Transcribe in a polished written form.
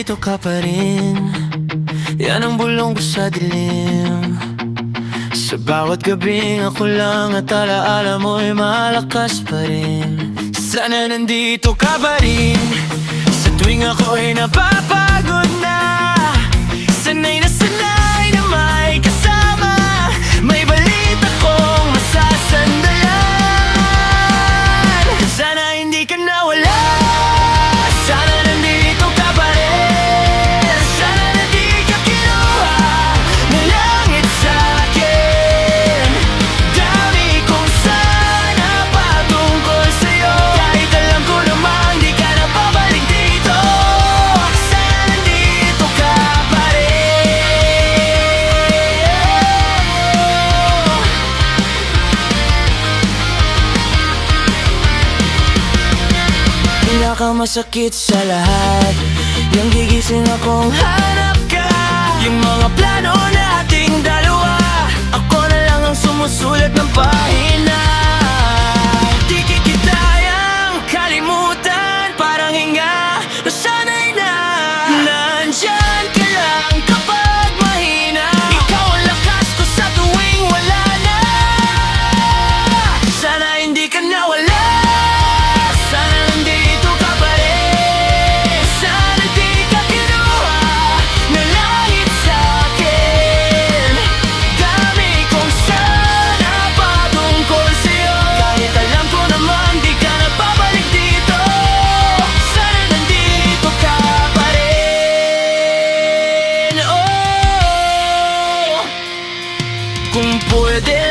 nandito ka pa rin. Yan ang bulong ko sa dilim. Sa bawat gabing ako lang at alaala mo'y malakas pa rin. Sana nandito ka pa rin. Sa tuwing ako'y napapagod na, sanay na may kasama. May balita kong masasandalan. Sana hindi ka nawala. Sana nandito ka pa rin. Sana hindi ka kinuha ng langit sa'kin. Dami kong sana patungkol sa'yo. Kahit alam ko namang di ka na babalik dito. Sana nandito ka pa rin. Pinakamasakit sa lahat, yung gigising akong hanap ka. Yung mga plano nating dalawa, ako na lang ang sumusulat ng pahina. Di kikitayang kalimutan, parang hinga nasanay na. Nandyan ka lang kapag mahina. Ikaw ang lakas ko sa tuwing wala na. Sana hindi ka nawala. Sana nandito ka pa rin. Sana di ka kinuha ng langit sa'kin. Dami kong sana patungkol sa'yo. Kahit alam ko naman di ka na babalik dito. Sana nandito ka pa rin. Oh, kung pwede